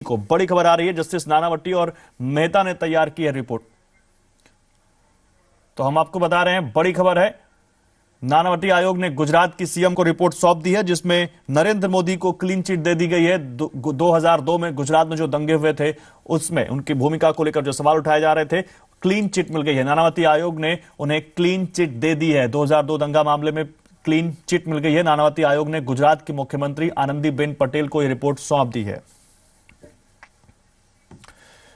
को बड़ी खबर आ रही है। जस्टिस नानावटी और मेहता ने तैयार की है रिपोर्ट, तो हम आपको बता रहे हैं बड़ी खबर है। नानावटी आयोग ने गुजरात की सीएम को रिपोर्ट सौंप दी है, जिसमें नरेंद्र मोदी को क्लीन चिट दे दी गई है। 2002 में गुजरात में जो दंगे हुए थे उसमें उनकी भूमिका को लेकर जो सवाल उठाए जा रहे थे, क्लीन चिट मिल गई है। नानावती आयोग ने उन्हें क्लीन चिट दे दी है। 2002 दंगा मामले में क्लीन चिट मिल गई है। नानावती आयोग ने गुजरात की मुख्यमंत्री आनंदीबेन पटेल को यह रिपोर्ट सौंप दी है।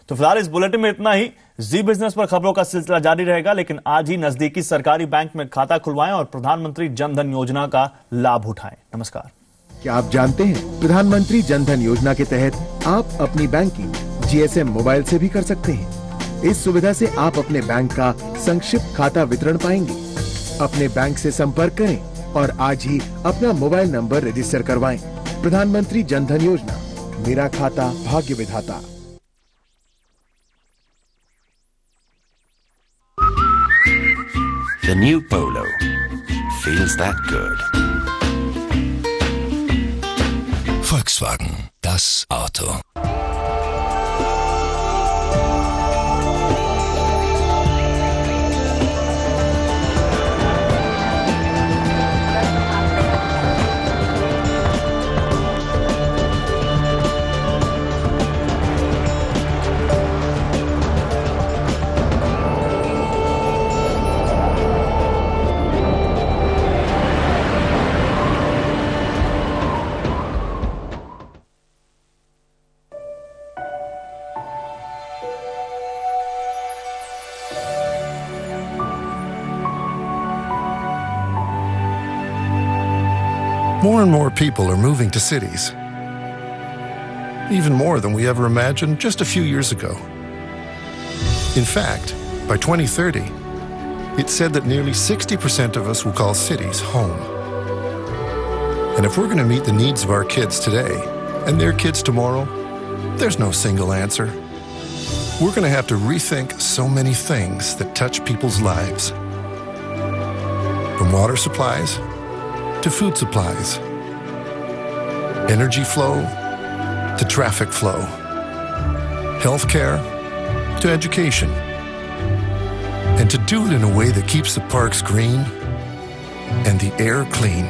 तो फिलहाल इस बुलेटिन में इतना ही। जी बिजनेस पर खबरों का सिलसिला जारी रहेगा, लेकिन आज ही नजदीकी सरकारी बैंक में खाता खुलवाएं और प्रधानमंत्री जन धन योजना का लाभ उठाएं। नमस्कार। क्या आप जानते हैं प्रधानमंत्री जन धन योजना के तहत आप अपनी बैंकिंग जीएसएम मोबाइल से भी कर सकते हैं। इस सुविधा से आप अपने बैंक का संक्षिप्त खाता वितरण पाएंगे। अपने बैंक से संपर्क करें और आज ही अपना मोबाइल नंबर रजिस्टर करवाएं। प्रधानमंत्री जन धन योजना, मेरा खाता भाग्य विधाता। The new Polo feels that good. Volkswagen, das Auto. More and more people are moving to cities, even more than we ever imagined just a few years ago. In fact, by 2030, it's said that nearly 60% of us will call cities home. And if we're going to meet the needs of our kids today and their kids tomorrow, there's no single answer. We're going to have to rethink so many things that touch people's lives. From water supplies to food supplies, energy flow to traffic flow, healthcare to education, and to do it in a way that keeps the parks green and the air clean.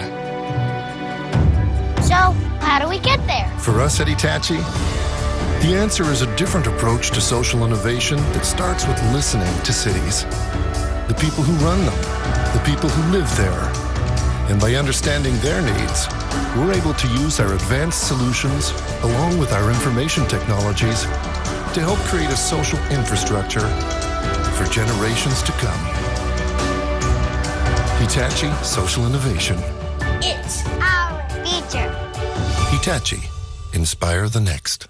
So, how do we get there? For us at Hitachi, the answer is a different approach to social innovation that starts with listening to cities, the people who run them, the people who live there. And by understanding their needs, we're able to use our advanced solutions along with our information technologies to help create a social infrastructure for generations to come. Hitachi Social Innovation. It's our future. Hitachi. Inspire the next.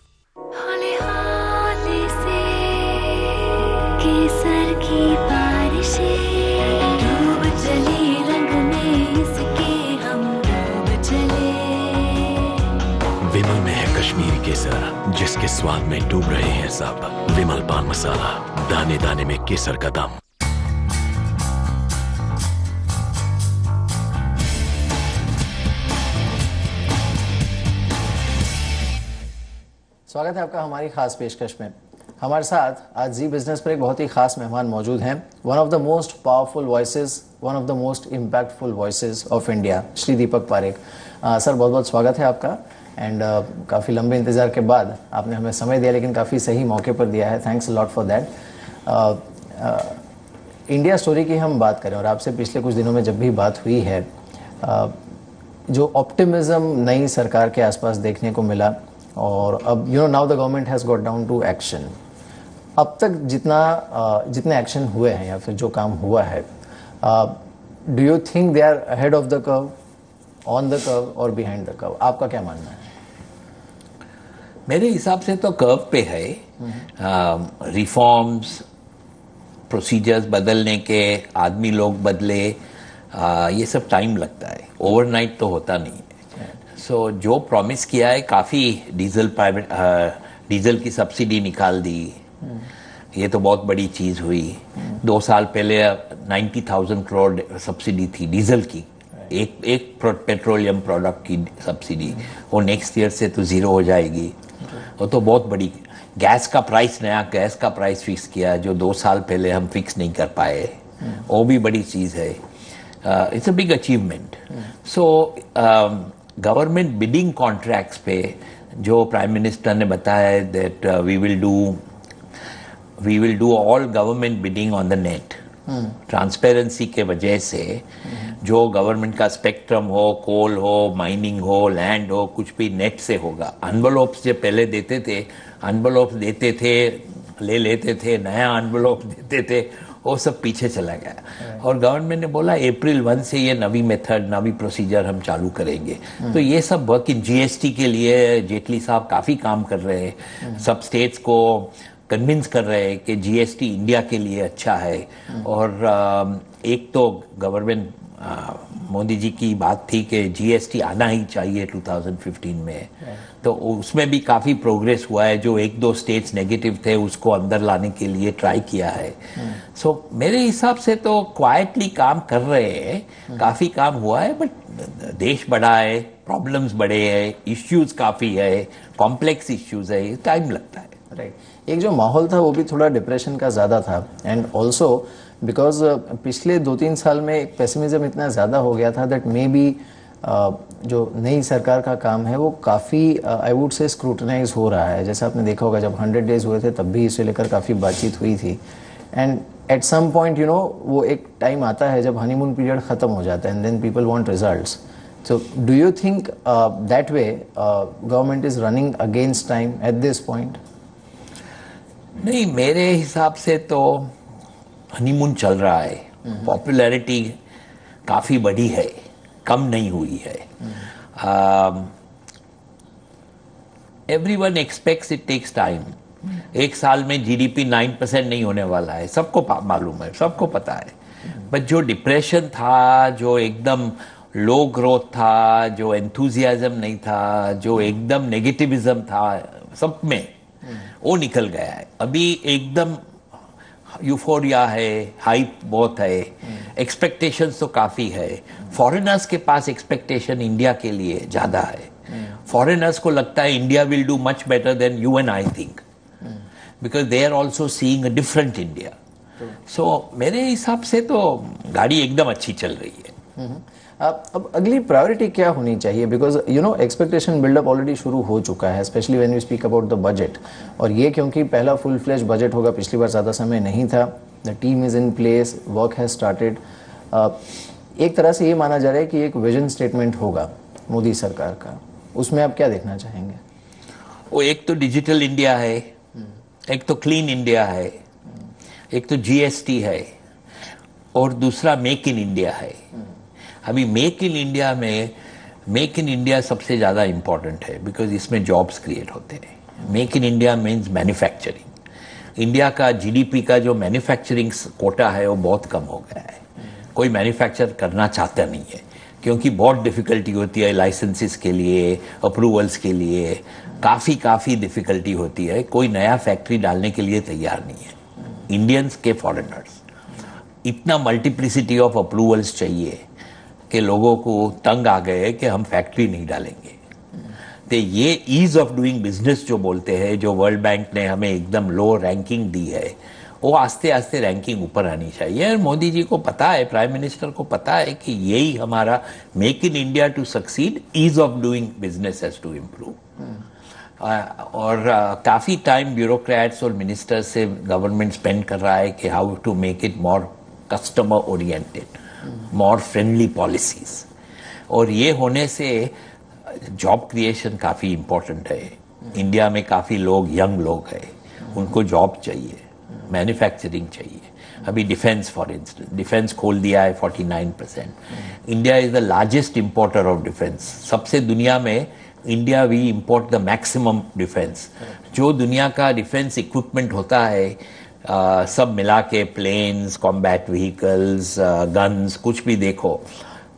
विमल में है कश्मीरी केसर, जिसके स्वाद में डूब रहे हैं सब। विमल पान मसाला, दाने दाने में केसर का दम। स्वागत है आपका हमारी खास पेशकश में। हमारे साथ आज जी बिजनेस पर एक बहुत ही खास मेहमान मौजूद हैं। One of the most powerful voices, one of the most impactful voices of India, Shri Deepak Parekh. Sir, बहुत बहुत स्वागत है आपका। एंड काफ़ी लंबे इंतज़ार के बाद आपने हमें समय दिया, लेकिन काफ़ी सही मौके पर दिया है। Thanks a lot for that. India story की हम बात करें और आपसे पिछले कुछ दिनों में जब भी बात हुई है, जो ऑप्टिमिज्म नई सरकार के आसपास देखने को मिला, और अब now the government has got down to action. अब तक जितने एक्शन हुए हैं या फिर जो काम हुआ है, do you think they are ahead of the curve, on the curve और बिहाइंड द कर्व? आपका क्या मानना है? मेरे हिसाब से तो कर्व पे है। रिफॉर्म्स, प्रोसीजर्स बदलने के, आदमी लोग बदले, ये सब टाइम लगता है, ओवरनाइट तो होता नहीं है। सो जो प्रॉमिस किया है, काफ़ी डीजल की सब्सिडी निकाल दी, ये तो बहुत बड़ी चीज़ हुई। 2 साल पहले 90,000 करोड़ सब्सिडी थी डीजल की, एक पेट्रोलियम प्रोडक्ट की सब्सिडी, वो नेक्स्ट ईयर से तो ज़ीरो हो जाएगी। वो तो बहुत बड़ी। गैस का प्राइस, नया गैस का प्राइस फिक्स किया जो 2 साल पहले हम फिक्स नहीं कर पाए, वो भी बड़ी चीज़ है। It's a big achievement. So government bidding contracts पे जो प्राइम मिनिस्टर ने बताया that we will do all government bidding on the net. Transparency के वजह से जो गवर्नमेंट का स्पेक्ट्रम हो, कोल हो, माइनिंग हो, लैंड हो, कुछ भी नेट से होगा। एनवलप्स जो पहले देते थे, एनवलप्स देते थे, ले लेते थे, नया एनवलप देते थे, वो सब पीछे चला गया। और गवर्नमेंट ने बोला अप्रैल 1 से ये नवी मेथड, नवी प्रोसीजर हम चालू करेंगे। तो ये सब वर्क इन जीएसटी के लिए जेटली साहब काफ़ी काम कर रहे हैं। सब स्टेट्स को कन्विंस कर रहे हैं कि जीएसटी इंडिया के लिए अच्छा है। और एक तो गवर्नमेंट मोदी जी की बात थी कि जीएसटी आना ही चाहिए 2015 में, तो उसमें भी काफ़ी प्रोग्रेस हुआ है। जो 1-2 स्टेट्स नेगेटिव थे उसको अंदर लाने के लिए ट्राई किया है। सो मेरे हिसाब से तो क्वाइटली काम कर रहे हैं, काफ़ी काम हुआ है। बट देश बड़ा है, प्रॉब्लम्स बड़े हैं, इश्यूज काफ़ी है, कॉम्प्लेक्स इश्यूज है, टाइम लगता है। राइट। एक जो माहौल था वो भी थोड़ा डिप्रेशन का ज़्यादा था, एंड ऑल्सो बिकॉज पिछले 2-3 साल में एक पेसिमिज्म इतना ज़्यादा हो गया था दैट मे बी जो नई सरकार का काम है वो काफ़ी आई वुड से स्क्रूटनाइज हो रहा है। जैसे आपने देखा होगा जब 100 डेज हुए थे तब भी इसे लेकर काफ़ी बातचीत हुई थी। एंड एट सम पॉइंट वो एक टाइम आता है जब हनीमून पीरियड ख़त्म हो जाता है and then people want results. So do you think that way government is running against time at this point? नहीं, मेरे हिसाब से तो हनीमून चल रहा है। पॉपुलैरिटी काफ़ी बढ़ी है, कम नहीं हुई है। Everyone expects it takes time. एक साल में जीडीपी 9% नहीं होने वाला है, सबको मालूम है, सबको पता है। बट जो डिप्रेशन था, जो एकदम लो ग्रोथ था, जो एंथुजियाज्म नहीं था, जो एकदम नेगेटिविज्म था सब में, वो निकल गया है। अभी एकदम यूफोरिया है, हाइप बहुत है, एक्सपेक्टेशंस तो काफ़ी है। फॉरेनर्स के पास एक्सपेक्टेशन इंडिया के लिए ज़्यादा है। फॉरेनर्स को लगता है India will do much better than you and I think, because they are also seeing a different India. So मेरे हिसाब से तो गाड़ी एकदम अच्छी चल रही है। अब अगली प्रायोरिटी क्या होनी चाहिए? बिकॉज एक्सपेक्टेशन बिल्डअप ऑलरेडी शुरू हो चुका है, specially when we speak about the budget. और ये क्योंकि पहला फुल फ्लेज बजट होगा, पिछली बार ज़्यादा समय नहीं था। The team is in place, work has started. एक तरह से ये माना जा रहा है कि एक विजन स्टेटमेंट होगा मोदी सरकार का, उसमें आप क्या देखना चाहेंगे? वो एक तो डिजिटल इंडिया है, एक तो क्लीन इंडिया है, एक तो जीएसटी है, और दूसरा मेक इन इंडिया है। अभी मेक इन इंडिया में, मेक इन इंडिया सबसे ज़्यादा इम्पॉर्टेंट है बिकॉज इसमें जॉब्स क्रिएट होते हैं। Make in India means manufacturing. India का जीडीपी का जो मैन्युफैक्चरिंग कोटा है वो बहुत कम हो गया है। कोई मैन्युफैक्चर करना चाहता नहीं है क्योंकि बहुत डिफ़िकल्टी होती है लाइसेंसेस के लिए, अप्रूवल्स के लिए, काफ़ी डिफ़िकल्टी होती है। कोई नया फैक्ट्री डालने के लिए तैयार नहीं है। इंडियंस के फॉरेनर्स, इतना मल्टीप्लिसिटी ऑफ अप्रूवल्स चाहिए कि लोगों को तंग आ गए कि हम फैक्ट्री नहीं डालेंगे। तो ये ईज ऑफ डूइंग बिजनेस जो बोलते हैं, जो वर्ल्ड बैंक ने हमें एकदम लो रैंकिंग दी है, वो आस्ते आस्ते रैंकिंग ऊपर आनी चाहिए। और मोदी जी को पता है, प्राइम मिनिस्टर को पता है कि यही हमारा make in India to succeed, ease of doing business has to improve. और काफ़ी टाइम ब्यूरोक्रेट्स और मिनिस्टर्स से गवर्नमेंट स्पेंड कर रहा है कि how to make it more customer oriented, more friendly policies. और ये होने से जॉब क्रिएशन काफ़ी इम्पोर्टेंट है। इंडिया में काफ़ी लोग, यंग लोग हैं, उनको जॉब चाहिए, मैन्युफैक्चरिंग चाहिए। अभी डिफेंस, फॉर इंस्टेंस, डिफेंस खोल दिया है 49%। India is the largest importer of defence. सबसे दुनिया में India we import the maximum defence. जो दुनिया का डिफेंस इक्विपमेंट होता है, सब मिला के, प्लेन्स, कॉम्बैट व्हीकल्स, गन्स, कुछ भी देखो,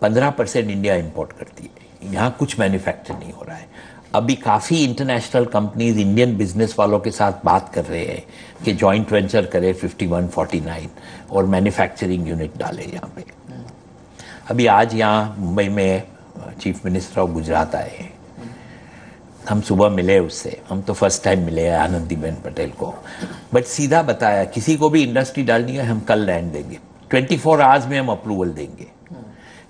15% इंडिया इंपोर्ट करती है। यहाँ कुछ मैन्युफैक्चर नहीं हो रहा है। अभी काफ़ी इंटरनेशनल कंपनीज इंडियन बिजनेस वालों के साथ बात कर रहे हैं कि जॉइंट वेंचर करे 51-49 और मैन्युफैक्चरिंग यूनिट डाले यहाँ पे। अभी आज यहाँ मुंबई में चीफ मिनिस्टर ऑफ गुजरात आए हैं। हम सुबह मिले उससे, हम तो फर्स्ट टाइम मिले हैं आनंदीबेन पटेल को, बट सीधा बताया किसी को भी इंडस्ट्री डालनी है हम कल लैंड देंगे, 24 आवर्स में हम अप्रूवल देंगे।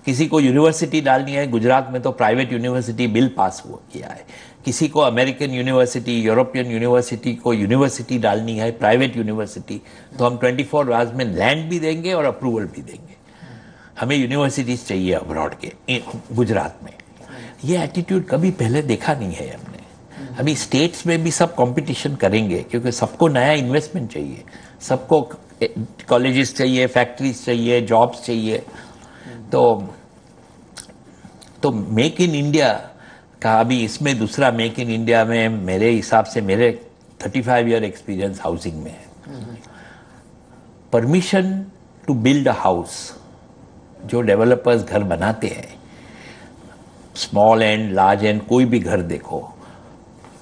किसी को यूनिवर्सिटी डालनी है, गुजरात में तो प्राइवेट यूनिवर्सिटी बिल पास हुआ किया है, किसी को अमेरिकन यूनिवर्सिटी, यूरोपियन यूनिवर्सिटी को यूनिवर्सिटी डालनी है, प्राइवेट यूनिवर्सिटी, तो हम 24 आवर्स में लैंड भी देंगे और अप्रूवल भी देंगे। हमें यूनिवर्सिटीज चाहिए अब्रॉड के गुजरात में। ये एटीट्यूड कभी पहले देखा नहीं है हमने। अभी स्टेट्स में भी सब कंपटीशन करेंगे क्योंकि सबको नया इन्वेस्टमेंट चाहिए, सबको कॉलेजेस चाहिए, फैक्ट्रीज चाहिए, जॉब्स चाहिए। तो मेक इन इंडिया का अभी इसमें दूसरा मेक इन इंडिया में मेरे हिसाब से मेरे 35 ईयर एक्सपीरियंस हाउसिंग में है। Permission to build a house, जो डेवलपर्स घर बनाते हैं, स्मॉल एंड लार्ज एंड कोई भी घर देखो,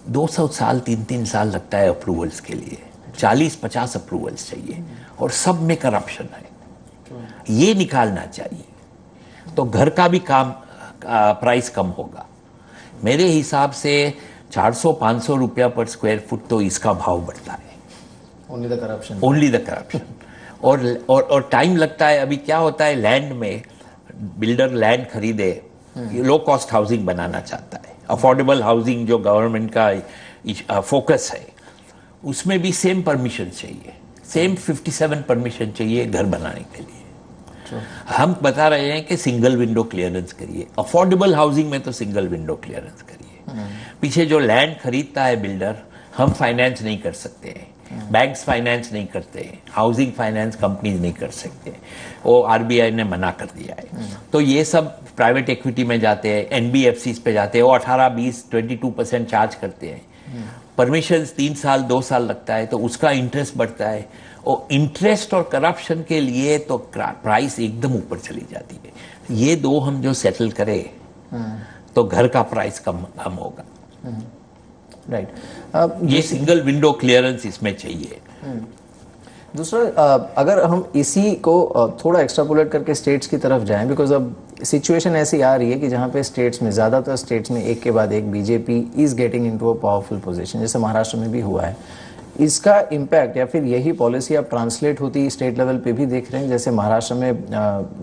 200 साल 3-3 साल लगता है अप्रूवल्स के लिए, 40-50 अप्रूवल्स चाहिए और सब में करप्शन है। ये निकालना चाहिए तो घर का भी काम प्राइस कम होगा। मेरे हिसाब से 400-500 रुपया पर स्क्वायर फुट तो इसका भाव बढ़ता है। Only the corruption, only the corruption. और टाइम लगता है। अभी क्या होता है, लैंड में बिल्डर लैंड खरीदे, लो कॉस्ट हाउसिंग बनाना चाहता है, अफोर्डेबल हाउसिंग जो गवर्नमेंट का फोकस है, उसमें भी सेम परमिशन चाहिए, सेम 57 परमिशन चाहिए घर बनाने के लिए। हम बता रहे हैं कि सिंगल विंडो क्लियरेंस करिए, अफोर्डेबल हाउसिंग में तो सिंगल विंडो क्लियरेंस करिए। पीछे जो लैंड खरीदता है बिल्डर, हम फाइनेंस नहीं कर सकते हैं, बैंक्स फाइनेंस नहीं करते, हाउसिंग फाइनेंस कंपनीज नहीं कर सकते, वो आरबीआई ने मना कर दिया है। तो ये सब प्राइवेट इक्विटी में जाते हैं, एनबीएफसी पे जाते हैं, वो 18-20-22% चार्ज करते हैं। परमिशन 3 साल 2 साल लगता है, तो उसका इंटरेस्ट बढ़ता है, और इंटरेस्ट और करप्शन के लिए तो प्राइस एकदम ऊपर चली जाती है। ये दो हम जो सेटल करें तो घर का प्राइस कम होगा। राइट। ये सिंगल विंडो क्लियरेंस इसमें चाहिए। दूसरा, अगर हम इसी को थोड़ा एक्स्ट्रापोलेट करके स्टेट्स की तरफ जाएं, बिकॉज अब सिचुएशन ऐसी आ रही है कि जहां पे स्टेट्स में, ज़्यादातर स्टेट्स में एक के बाद एक BJP is getting into a powerful position, जैसे महाराष्ट्र में भी हुआ है। इसका इम्पैक्ट या फिर यही पॉलिसी अब ट्रांसलेट होती स्टेट लेवल पे भी देख रहे हैं, जैसे महाराष्ट्र में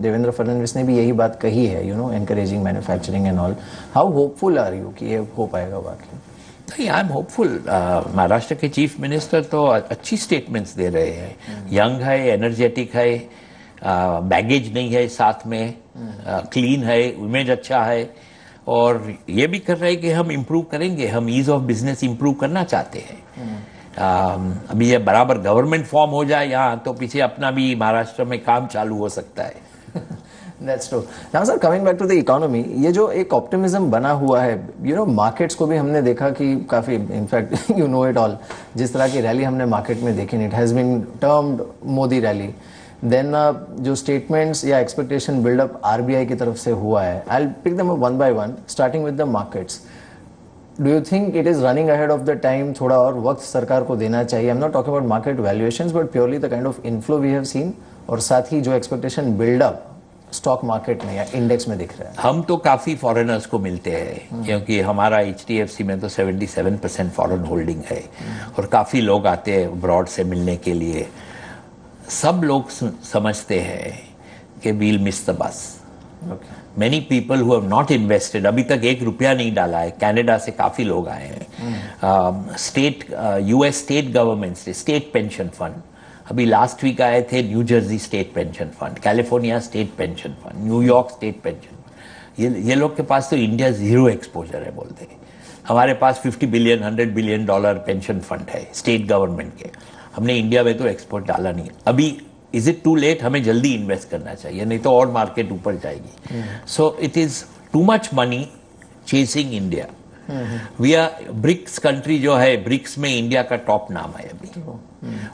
देवेंद्र फडणवीस ने भी यही बात कही है, encouraging manufacturing and all. How hopeful are you कि ये हो पाएगा वाकई? नहीं, आई एम होपफुल। महाराष्ट्र के चीफ मिनिस्टर तो अच्छी स्टेटमेंट्स दे रहे हैं, यंग है, एनर्जेटिक है, बैगेज नहीं है साथ में, क्लीन है, इमेज अच्छा है, और ये भी कर रहे हैं कि हम इम्प्रूव करेंगे, हम ईज ऑफ बिजनेस इम्प्रूव करना चाहते हैं। अभी ये बराबर गवर्नमेंट फॉर्म हो जाए यहाँ, तो पीछे अपना भी महाराष्ट्र में काम चालू हो सकता है। That's true. Now sir, coming back to the economy, ये जो एक ऑप्टिमिज्म बना हुआ है, मार्केट्स को भी हमने देखा कि काफी, in fact you know it all, जिस तरह की रैली हमने मार्केट में देखी, it has been termed Modi rally. Then जो स्टेटमेंट्स या एक्सपेक्टेशन बिल्डअप आरबीआई की तरफ से हुआ है, I will pick them one by one, starting with the markets. Do you think it is running ahead of the time? थोड़ा और वक्त सरकार को देना चाहिए। I am not talking about market valuations, but purely the kind of inflow we have seen, और साथ ही जो एक्सपेक्टेशन बिल्डअप स्टॉक मार्केट में या इंडेक्स में दिख रहा है। हम तो काफी फॉरेनर्स को मिलते हैं, क्योंकि हमारा HDFC में तो 77% फॉरेन होल्डिंग है, और काफी लोग आते हैं अब्रॉड से मिलने के लिए। सब लोग समझते हैं कि we'll miss the bus. Many people who have not invested, अभी तक 1 रुपया नहीं डाला है, कनाडा से काफी लोग आए हैं, US स्टेट गवर्नमेंट से, स्टेट पेंशन फंड, अभी लास्ट वीक आए थे new Jersey state pension fund, California state pension fund, New York state pension fund. ये लोग के पास तो इंडिया जीरो एक्सपोजर है बोलते हैं। हमारे पास $50 बिलियन $100 बिलियन पेंशन फंड है स्टेट गवर्नमेंट के। हमने इंडिया में तो एक्सपोर्ट डाला नहीं। अभी इज इट टू लेट? हमें जल्दी इन्वेस्ट करना चाहिए, नहीं तो और मार्केट ऊपर जाएगी। So it is too much money chasing India. We are BRICS country जो है, ब्रिक्स में इंडिया का टॉप नाम है अभी।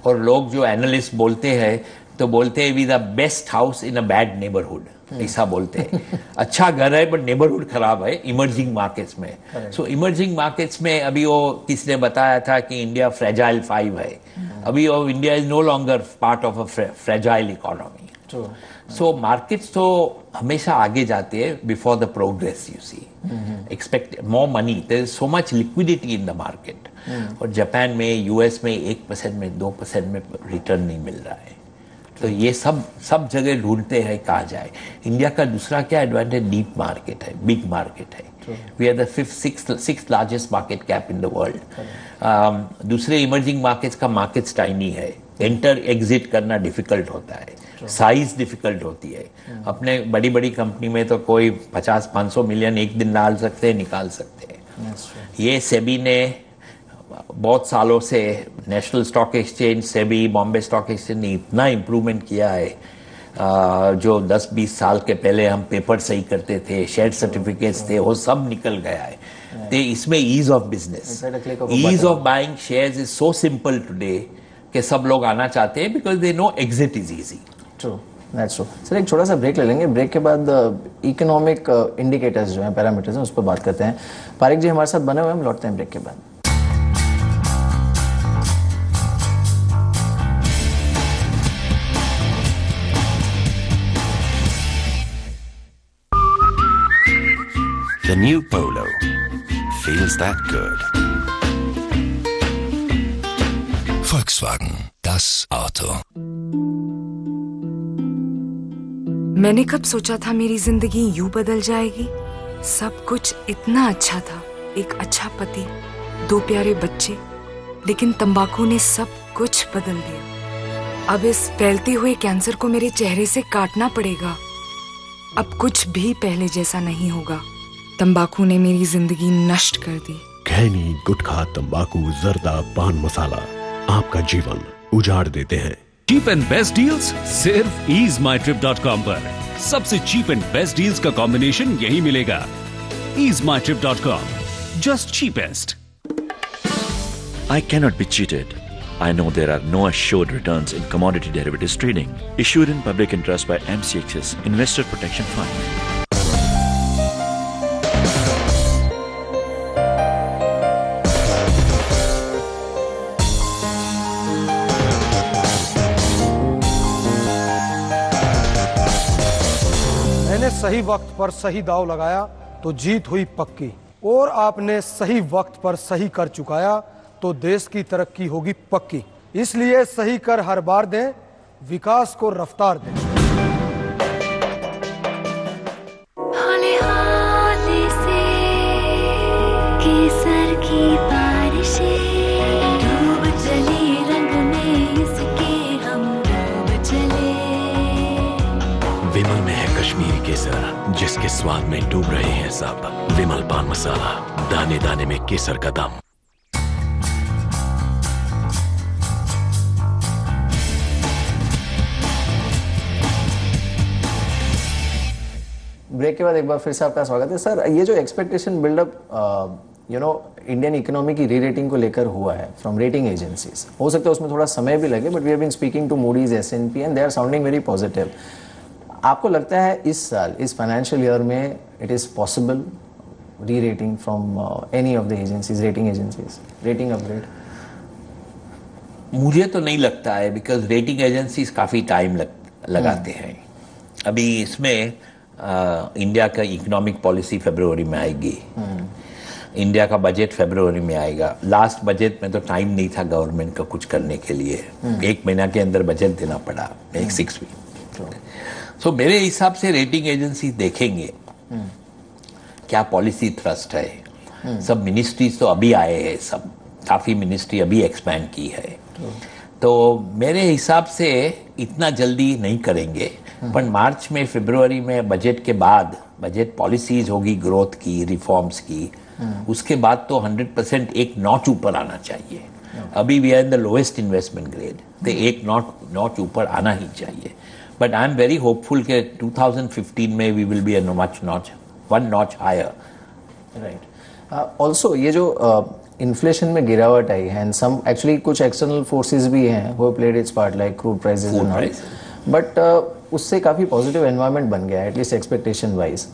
और लोग जो एनालिस्ट बोलते हैं तो बोलते हैं we the best house in a bad neighbourhood, ऐसा बोलते हैं। अच्छा घर है बट नेबरहुड खराब है इमर्जिंग मार्केट्स में। सो इमर्जिंग मार्केट्स में अभी वो किसने बताया था कि इंडिया फ्रेजाइल 5 है। अभी वो India is no longer part of a fragile economy. So markets तो हमेशा आगे जाते हैं before the progress. You see expect more money, there is so much liquidity in the market. और जापान में, यूएस में 1% में 2% में रिटर्न नहीं मिल रहा है. तो ये सब जगह ढूंढते हैं कहाँ जाए. इंडिया का दूसरा क्या एडवांटेज, डीप मार्केट है, बिग मार्केट है. We are the sixth largest market cap in the world. दूसरे इमर्जिंग मार्केट्स का मार्केट्स टाइनी है, एंटर एग्जिट करना डिफिकल्ट होता है, साइज डिफिकल्ट होती है. अपने बड़ी बड़ी कंपनी में तो कोई 50-500 मिलियन एक दिन डाल सकते हैं, निकाल सकते हैं. ये सेबी ने बहुत सालों से, national stock exchange, SEBI, Bombay stock exchange ने इतना इम्प्रूवमेंट किया है. जो 10-20 साल के पहले हम पेपर सही करते थे, शेयर सर्टिफिकेट्स थे, वो सब निकल गया है. तो इसमें ease of business, ease of buying shares is so simple today कि सब लोग आना चाहते हैं because they know exit is easy. True, that's true. Sir एक छोटा सा ब्रेक ले लेंगे. ब्रेक के बाद इकोनॉमिक इंडिकेटर्स जो हैं, पैरामीटर्स हैं, उस पर बात करते हैं. पारिक जी हमारे साथ बने हुए, हम लौटते हैं ब्रेक के बाद. The new Polo feels that good. Volkswagen, das Auto. मैंने कब सोचा था मेरी जिंदगी यूं बदल जाएगी. सब कुछ इतना अच्छा था, एक अच्छा पति, 2 प्यारे बच्चे, लेकिन तंबाकू ने सब कुछ बदल दिया. अब इस फैलते हुए कैंसर को मेरे चेहरे से काटना पड़ेगा. अब कुछ भी पहले जैसा नहीं होगा. तंबाकू ने मेरी जिंदगी नष्ट कर दी. खैनी, गुटखा, तंबाकू, जर्दा, पान मसाला आपका जीवन उजाड़ देते हैं. चीप एंड बेस्ट डील्स सिर्फ easemytrip.com पर. सबसे चीप एंड बेस्ट डील्स का कॉम्बिनेशन यही मिलेगा. easemytrip.com, just cheapest. I cannot be cheated. I know there are no assured returns in commodity derivatives trading. Issued in public interest by MCXS Investor Protection Fund. सही वक्त पर सही दाव लगाया तो जीत हुई पक्की, और आपने सही वक्त पर सही कर चुकाया तो देश की तरक्की होगी पक्की. इसलिए सही कर हर बार दें, विकास को रफ्तार दें. हौले हौले से केसर की बारिशें डूब चली रंग में इसके हम डूब चले. विमल में है कश्मीरी केसर, जिसके स्वाद में डूब रहे हैं सब. विमल पान मसाला, दाने दाने में केसर का दम. ब्रेक के बाद एक बार फिर से आपका स्वागत है. सर ये जो एक्सपेक्टेशन बिल्डअप इंडियन इकोनॉमी की री रेटिंग को लेकर हुआ है फ्रॉम रेटिंग एजेंसीज, हो सकता है उसमें थोड़ा समय भी लगे, but we have been speaking to Moody's, S&P and they are sounding very positive. आपको लगता है इस साल, इस फाइनेंशियल ईयर में it is possible re rating from any of the agencies, rating agencies, rating upgrade? मुझे तो नहीं लगता है, बिकॉज रेटिंग एजेंसीज काफी टाइम लगाते हैं. अभी इसमें इंडिया का इकोनॉमिक पॉलिसी फरवरी में आएगी, इंडिया का बजट फरवरी में आएगा. लास्ट बजट में तो टाइम नहीं था गवर्नमेंट का कुछ करने के लिए. 1 महीना के अंदर बजट देना पड़ा, 6 वीक. सो मेरे हिसाब से रेटिंग एजेंसी देखेंगे क्या पॉलिसी थ्रस्ट है. सब मिनिस्ट्रीज तो अभी आए हैं, सब काफी मिनिस्ट्री अभी एक्सपैंड की है. तो मेरे हिसाब से इतना जल्दी नहीं करेंगे, पर मार्च में, फरवरी में बजट के बाद बजट पॉलिसीज होगी ग्रोथ की, रिफॉर्म्स की. उसके बाद तो 100% एक नॉच ऊपर आना चाहिए. अभी we are in the lowest investment grade, तो एक नॉच ऊपर आना ही चाहिए. But I am very hopeful के 2015 में we will be one notch higher. Right. Also ये जो इन्फ्लेशन में गिरावट आई है, एंड सम एक्चुअली कुछ एक्सटर्नल फोर्सेस भी हैं who have played its part like crude prices and all, but उससे काफी पॉजिटिव एनवायरनमेंट बन गया है, at least expectation wise.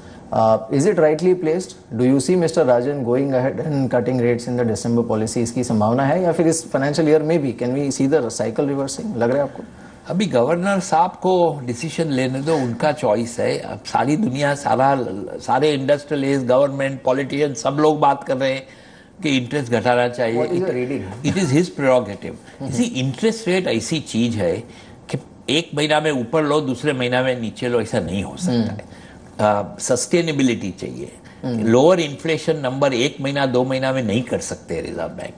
Is it rightly placed? Do you see Mr. Rajan going ahead and cutting rates in the December policy? इसकी संभावना है, या फिर इस फाइनेंशियल ईयर में भी can we see the cycle reversing? लग रहा है आपको? अभी गवर्नर साहब को डिसीजन लेने दो, उनका चॉइस है। अब सारी दुनिया, सारे इंडस्ट्रियलिस्ट, गवर्नमेंट, पॉलिटिशियन सब लोग बात कर रहे हैं कि इंटरेस्ट घटाना चाहिए। It is his prerogative. इसी इंटरेस्ट रेट ऐसी चीज है कि एक महीना में ऊपर लो, दूसरे महीना में नीचे लो, ऐसा नहीं हो सकता है। सस्टेनेबिलिटी चाहिए। लोअर इन्फ्लेशन नंबर 1 महीना 2 महीना में नहीं कर सकते रिजर्व बैंक।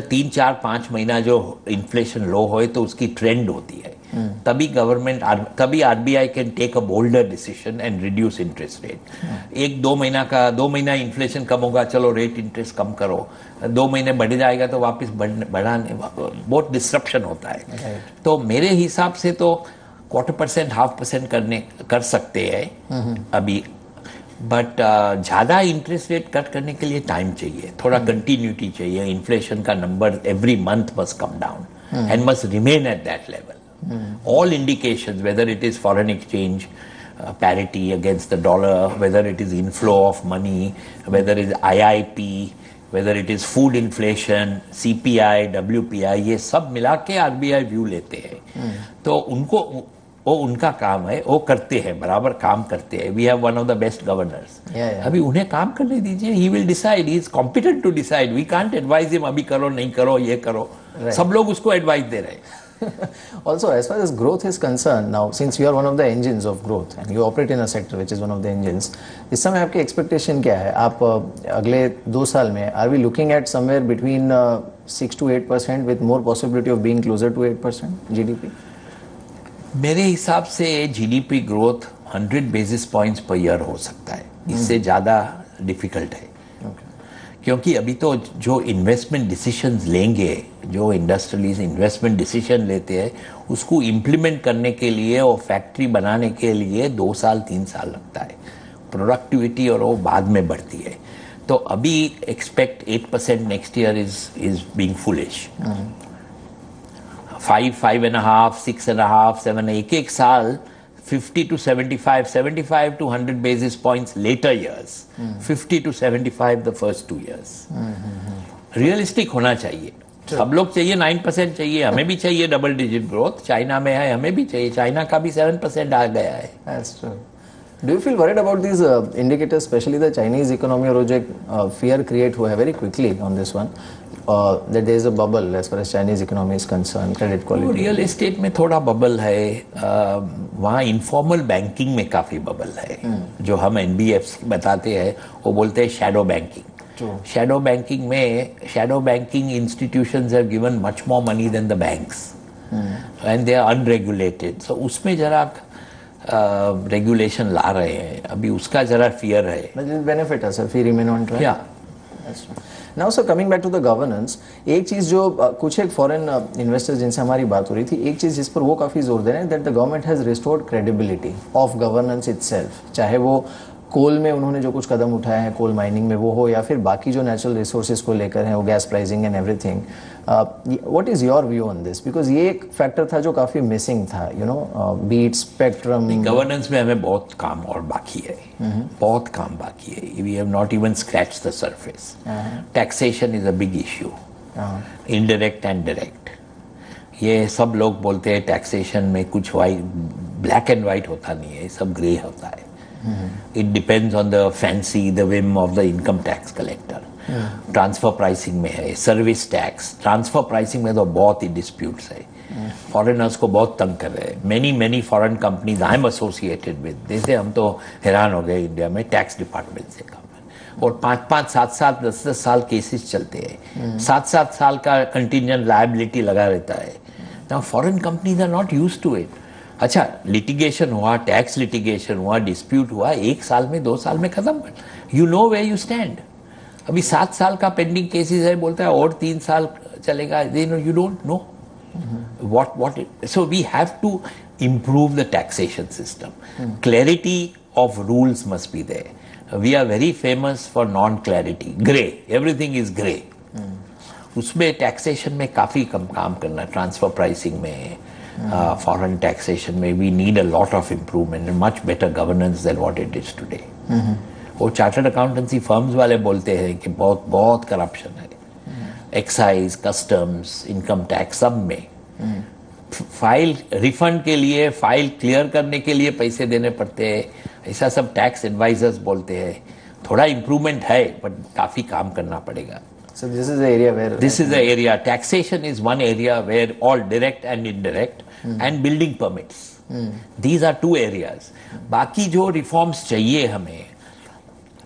3, 4, 5 महीना जो इन्फ्लेशन लो होए तो उसकी ट्रेंड होती है, तभी RBI can take a bolder decision and reduce interest rate. 2 महीना इन्फ्लेशन कम होगा, चलो रेट इंटरेस्ट कम करो, 2 महीने बढ़ जाएगा तो वापस बढ़ाने, बहुत डिस्ट्रप्शन होता है। तो मेरे हिसाब से तो 1/4%, 0.5% कर सकते हैं अभी, बट ज्यादा इंटरेस्ट रेट कट करने के लिए टाइम चाहिए, थोड़ा कंटिन्यूटी चाहिए। इन्फ्लेशन का number every month must come down and must remain at that level. All indications, whether it is foreign exchange parity against the dollar, whether it is inflow of money, whether it is IIP, whether it is food inflation, CPI, WPI, ये सब मिला के RBI view लेते हैं। तो उनका काम है, वो करते हैं, बराबर काम करते हैं। We have one of the best governors. अभी उन्हें काम करने दीजिए। He will decide. He is competent to decide. We can't advise him, अभी करो, नहीं करो, ये करो। सब लोग उसको एडवाइस दे रहे हैं। Also, as far as growth is concerned, now since you are one of the engines of growth and you operate in a sector which is one of the engines, इस समय आपकी expectation क्या है? आप अगले 2 साल में are we looking at somewhere between 6 to 8% with more possibility of being closer to 8% GDP? मेरे हिसाब से GDP growth 100 basis points per year हो सकता है, इससे ज़्यादा डिफिकल्ट है। क्योंकि अभी तो जो इन्वेस्टमेंट डिसीजंस लेंगे, जो इंडस्ट्रियलिस्ट इन्वेस्टमेंट डिसीजन लेते हैं, उसको इम्प्लीमेंट करने के लिए और फैक्ट्री बनाने के लिए 2 साल 3 साल लगता है। प्रोडक्टिविटी और वो बाद में बढ़ती है। तो अभी expect 8% next year is being foolish. 5, 5.5, 6.5, 7, एक साल 50 to 75, 75 to 100 basis points later years, 50 to 75 the first 2 years. Realistic होना चाहिए। सब लोग चाहिए 9% चाहिए, हमें भी चाहिए डबल डिजिट ग्रोथ। चाइना में है, हमें भी चाहिए। चाइना का भी 7% आ गया है। That's true. Do you feel worried about these indicators, especially the Chinese economy, और जो fear create हुआ है very quickly on this one, that there is a bubble as far as Chinese economy is concerned, credit quality? Real estate में थोड़ा bubble है, वहाँ informal banking में काफी बबल है। जो हम NBFC बताते हैं, वो बोलते हैं shadow banking. Shadow banking institutions have given much more money than the banks, and they are unregulated. So उसमें जरा रेगुलेशन ला रहे हैं, अभी उसका जरा फियर है। बेनिफिट है sir, fee remain on track. या now sir, coming back to the governance, एक चीज जो कुछ एक फॉरेन इन्वेस्टर्स जिनसे हमारी बात हो रही थी, एक चीज जिस पर वो काफी जोर दे रहे हैं, that the government has restored credibility of governance itself. चाहे वो कोल में उन्होंने जो कुछ कदम उठाए हैं, कोल माइनिंग में वो हो, या फिर बाकी जो नेचुरल रिसोर्सेज को लेकर है, वो gas pricing and everything. What is your view on this? Because ये एक फैक्टर था जो काफी मिसिंग था, you know, beat spectrum. Governance में हमें बहुत काम और बाकी है, बहुत काम बाकी है। We have not even scratch the surface. Taxation is a big issue, indirect and direct. ये सब लोग बोलते हैं टैक्सेशन में कुछ ब्लैक एंड व्हाइट होता नहीं है, सब ग्रे होता है। It depends on the fancy, the whim of the income tax collector. Transfer pricing में है, सर्विस टैक्स। ट्रांसफर प्राइसिंग में तो बहुत ही डिस्प्यूट्स है, फॉरेनर्स को बहुत तंग कर रहे हैं। Many foreign companies I am associated with, जैसे हम तो हैरान हो गए इंडिया में टैक्स डिपार्टमेंट से काम, और 5-5, 7-7, 10-10 साल केसेस चलते हैं। 7-7 साल का कंटिजेंट लायबिलिटी लगा रहता है। Now foreign companies are not used to it. अच्छा, लिटिगेशन हुआ, टैक्स लिटिगेशन हुआ, डिस्प्यूट हुआ, 1 साल में 2 साल में खत्म कर, you know where you stand. अभी 7 साल का पेंडिंग केसेस है, बोलता है और 3 साल चलेगा। You don't know what so we have to improve the taxation system. Clarity of rules must be there. We are very famous for non-clarity, gray, everything is gray. उसमें टैक्सेशन में काफी कम काम करना, ट्रांसफर प्राइसिंग में, foreign taxation में we need a lot of improvement and much better governance than what it is today. वो chartered accountancy firms वाले बोलते हैं कि बहुत करप्शन है, एक्साइज, कस्टम्स, इनकम टैक्स, सब में फाइल रिफंड के लिए, फाइल क्लियर करने के लिए पैसे देने पड़ते हैं, ऐसा सब टैक्स एडवाइजर्स बोलते हैं. थोड़ा इंप्रूवमेंट है, बट काफी काम करना पड़ेगा. So this is the area where this is the area. Taxation is one area where all direct and indirect and building permits. These are two areas. बाकी जो रिफॉर्म्स चाहिए हमें,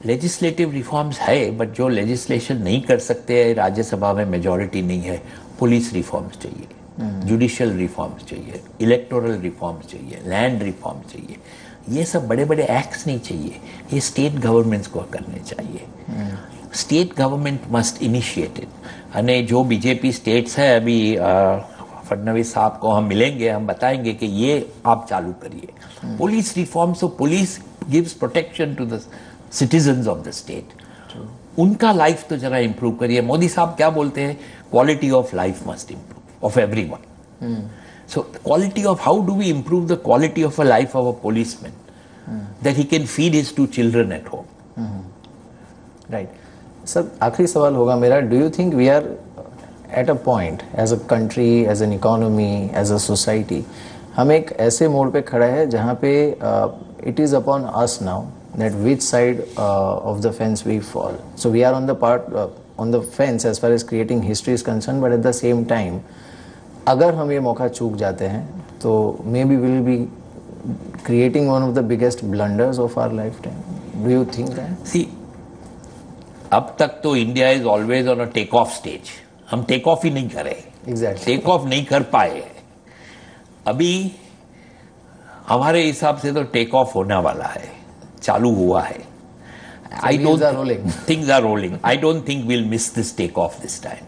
लेजिस्लेटिव रिफॉर्म्स है, बट जो लेजिस्लेशन नहीं कर सकते हैं, राज्यसभा में मेजॉरिटी नहीं है. पुलिस रिफॉर्म्स चाहिए, जुडिशियल रिफॉर्म्स चाहिए, इलेक्टोरल रिफॉर्म्स चाहिए, लैंड रिफॉर्म्स चाहिए. ये सब बड़े बड़े एक्ट्स नहीं चाहिए, ये स्टेट गवर्नमेंट्स को करने चाहिए. State government must initiated. अने जो बीजेपी स्टेट्स है, अभी फडणवीस साहब को हम मिलेंगे, हम बताएंगे कि ये आप चालू करिए. Police reform, so police gives protection to the citizens of the state. उनका लाइफ तो जरा इंप्रूव करिए. मोदी साहब क्या बोलते हैं? Quality of life must improve of everyone. So quality of, how do we improve the quality of a life of a policeman that he can feed his 2 children at home? Right. Sir, आखिरी सवाल होगा मेरा. Do you think we are at a point as a country, as an economy, as a society, हम एक ऐसे मोड़ पे खड़ा है जहाँ पे it is upon us now that which side of the fence we fall. So we are on the fence as far as creating history is concerned, but at the same time, अगर हम ये मौका चूक जाते हैं तो maybe will be creating one of the biggest blunders of our lifetime. Do you think that? See, अब तक तो India is always on a take off stage. हम टेक ऑफ ही नहीं कर रहे. एग्जैक्टली. टेक ऑफ नहीं कर पाए. अभी हमारे हिसाब से तो टेक ऑफ होने वाला है, चालू हुआ है. Things are rolling. Things are rolling. I don't think we'll miss this take off this time.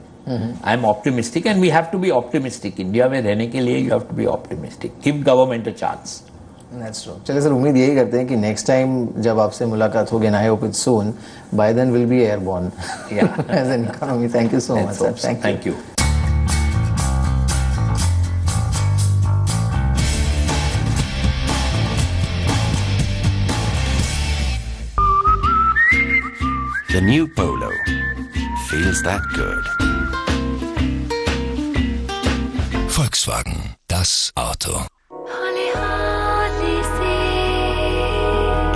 I'm optimistic, and we have to be optimistic. India में रहने के लिए you have to be optimistic. Give government a chance. That's true. चलिए sir, उम्मीद यही करते हैं कि नेक्स्ट टाइम जब आपसे मुलाकात होगी, I hope it's soon, by then we'll be airborne. Yeah. As an economy. Thank you so much, sir. Thank you. The new Polo feels that good. Volkswagen, das Auto. हौले हौले से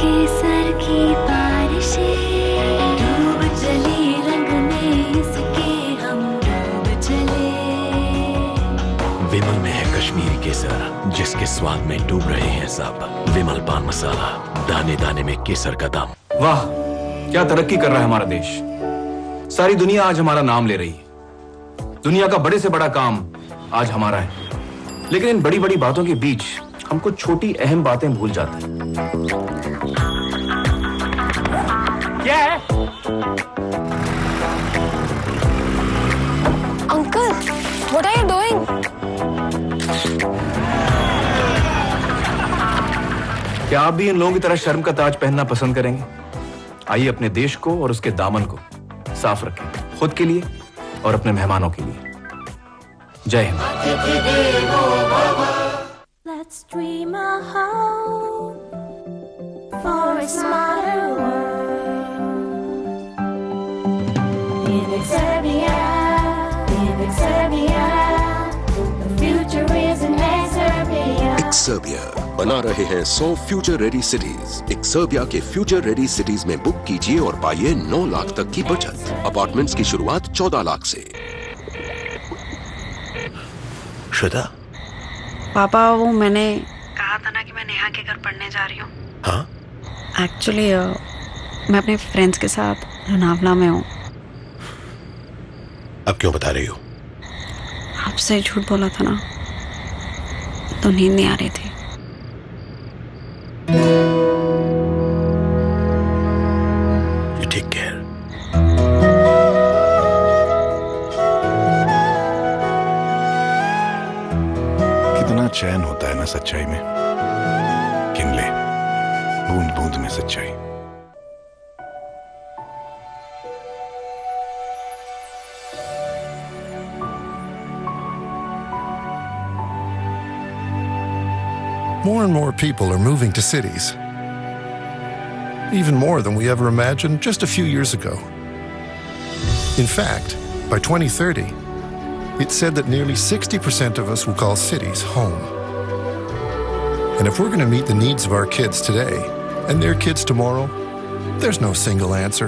केसर की बारिशें डूब चली रंग में इसके हम डूब चले. विमल में है कश्मीरी केसर, जिसके स्वाद में डूब रहे हैं सब. विमल पान मसाला, दाने दाने में केसर का दाम. वाह, क्या तरक्की कर रहा है हमारा देश. सारी दुनिया आज हमारा नाम ले रही है. दुनिया का बड़े से बड़ा काम आज हमारा है. लेकिन इन बड़ी बड़ी बातों के बीच हम कुछ छोटी अहम बातें भूल जाते हैं. क्या है? Uncle, what are you doing? क्या आप भी इन लोगों की तरह शर्म का ताज पहनना पसंद करेंगे? आइए अपने देश को और उसके दामन को साफ रखें, खुद के लिए और अपने मेहमानों के लिए. जय Hind. Let's dream a home for a smarter world. In Exerbia, the future is in Exerbia. Exerbia बना रहे हैं 100 फ्यूचर रेडी सिटीज. एक्सर्बिया के फ्यूचर रेडी सिटीज में बुक कीजिए और पाइए 9 लाख तक की बचत. अपार्टमेंट्स की शुरुआत 14 लाख से. श्वेता, पापा, वो मैंने कहा था ना कि मैं नेहा के घर पढ़ने जा रही हूँ. हाँ? एक्चुअली मैं अपने फ्रेंड्स के साथ लोनावला में हूँ. अब क्यों बता रही हो? आपसे झूठ बोला था ना, तो नींद नहीं आ रही थी. You take care. कितना चैन होता है ना सच्चाई में. गिन ले, बूंद बूंद में सच्चाई. More and more people are moving to cities. Even more than we ever imagined just a few years ago. In fact, by 2030, it said that nearly 60% of us will call cities home. And if we're going to meet the needs of our kids today and their kids tomorrow, there's no single answer.